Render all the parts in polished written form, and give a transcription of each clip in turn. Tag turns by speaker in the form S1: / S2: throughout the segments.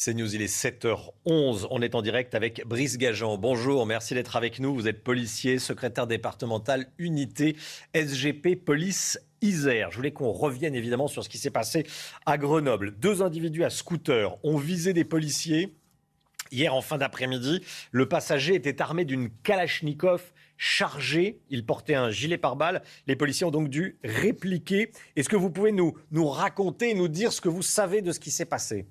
S1: CNews, il est 7h11. On est en direct avec Brice Gageant. Bonjour, merci d'être avec nous. Vous êtes policier, secrétaire départemental unité SGP Police Isère. Je voulais qu'on revienne évidemment sur ce qui s'est passé à Grenoble. 2 individus à scooter ont visé des policiers. Hier, en fin d'après-midi, le passager était armé d'une Kalachnikov chargée. Il portait un gilet pare-balles. Les policiers ont donc dû répliquer. Est-ce que vous pouvez nous raconter, nous dire ce que vous savez de ce qui s'est passé ?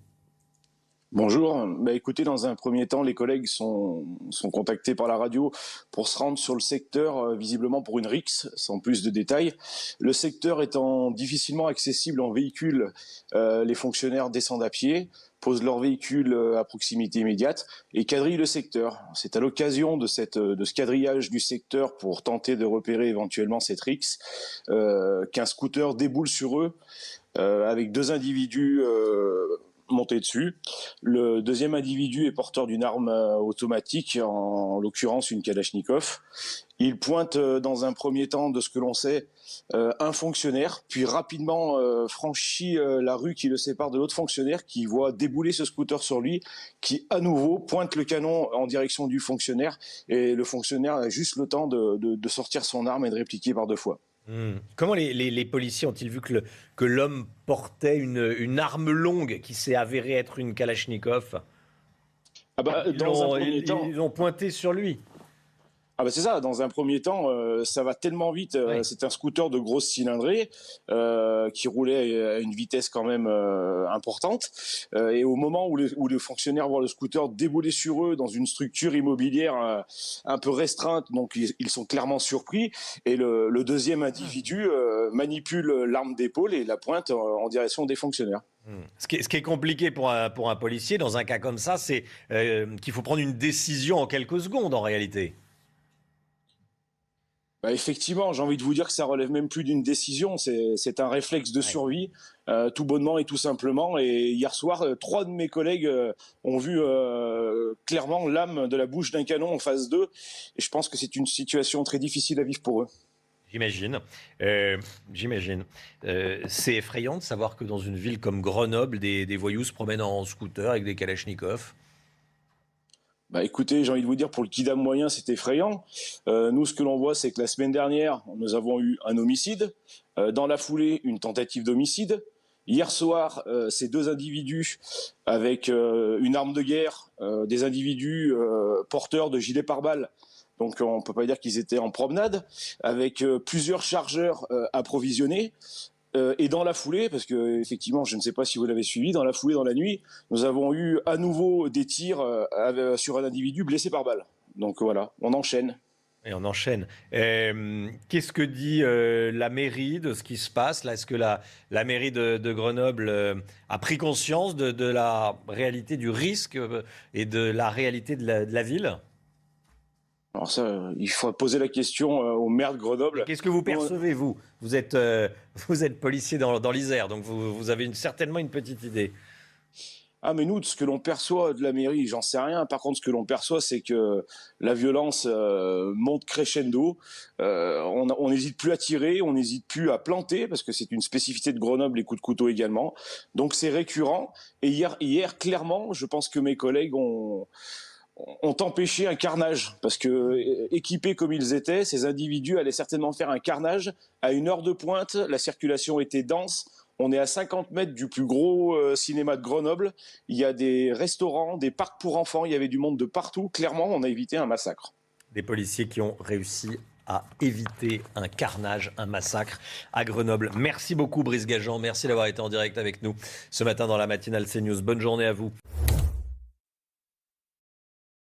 S2: Bonjour. Écoutez, dans un premier temps, les collègues sont contactés par la radio pour se rendre sur le secteur, visiblement pour une rixe, sans plus de détails. Le secteur étant difficilement accessible en véhicule, les fonctionnaires descendent à pied, posent leur véhicule à proximité immédiate et quadrillent le secteur. C'est à l'occasion de ce quadrillage du secteur pour tenter de repérer éventuellement cette rixe qu'un scooter déboule sur eux avec 2 individus monté dessus. Le deuxième individu est porteur d'une arme automatique, en l'occurrence une Kalachnikov. Il pointe dans un premier temps, de ce que l'on sait, un fonctionnaire, puis rapidement franchit la rue qui le sépare de l'autre fonctionnaire, qui voit débouler ce scooter sur lui, qui à nouveau pointe le canon en direction du fonctionnaire, et le fonctionnaire a juste le temps de sortir son arme et de répliquer par 2 fois.
S1: Comment les policiers ont-ils vu que l'homme portait une arme longue qui s'est avérée être une Kalachnikov ? Ils ont pointé sur lui.
S2: C'est ça, dans un premier temps, ça va tellement vite.
S1: Oui.
S2: C'est un scooter de grosse cylindrée qui roulait à une vitesse quand même importante. Et au moment où les fonctionnaires voient le scooter débouler sur eux dans une structure immobilière un peu restreinte, donc ils sont clairement surpris. Et le deuxième individu manipule l'arme d'épaule et la pointe en direction des fonctionnaires.
S1: Ce qui est compliqué pour un policier dans un cas comme ça, c'est qu'il faut prendre une décision en quelques secondes en réalité.
S2: Effectivement, j'ai envie de vous dire que ça relève même plus d'une décision, c'est un réflexe de survie, tout bonnement et tout simplement. Et hier soir, 3 de mes collègues ont vu clairement l'âme de la bouche d'un canon en phase 2. Et je pense que c'est une situation très difficile à vivre pour eux.
S1: J'imagine. C'est effrayant de savoir que dans une ville comme Grenoble, des voyous se promènent en scooter avec des Kalachnikov.
S2: Écoutez, j'ai envie de vous dire, pour le kidam moyen, c'est effrayant. Nous, ce que l'on voit, c'est que la semaine dernière, nous avons eu un homicide. Dans la foulée, une tentative d'homicide. Hier soir, ces 2 individus avec une arme de guerre, des individus porteurs de gilets pare-balles. Donc on ne peut pas dire qu'ils étaient en promenade, avec plusieurs chargeurs approvisionnés. Et dans la foulée, parce que effectivement, je ne sais pas si vous l'avez suivi, dans la foulée, dans la nuit, nous avons eu à nouveau des tirs sur un individu blessé par balle. Donc voilà, on enchaîne.
S1: Et on enchaîne. Qu'est-ce que dit la mairie de ce qui se passe là ? Est-ce que la mairie de Grenoble a pris conscience de la réalité du risque et de la réalité de la ville ?
S2: Alors ça, il faut poser la question au maire de Grenoble.
S1: Qu'est-ce que vous percevez, vous ? Vous êtes policier dans l'Isère, donc vous avez certainement une petite idée.
S2: Mais nous, ce que l'on perçoit de la mairie, j'en sais rien. Par contre, ce que l'on perçoit, c'est que la violence monte crescendo. On n'hésite plus à tirer, on n'hésite plus à planter, parce que c'est une spécificité de Grenoble, les coups de couteau également. Donc c'est récurrent. Et hier, clairement, je pense que mes collègues ont empêché un carnage, parce que équipés comme ils étaient, ces individus allaient certainement faire un carnage à une heure de pointe. La circulation était dense. On est à 50 mètres du plus gros cinéma de Grenoble. Il y a des restaurants, des parcs pour enfants. Il y avait du monde de partout. Clairement, on a évité un massacre.
S1: Des policiers qui ont réussi à éviter un carnage, un massacre à Grenoble. Merci beaucoup Brice Gageant. Merci d'avoir été en direct avec nous ce matin dans la matinale CNews. Bonne journée à vous.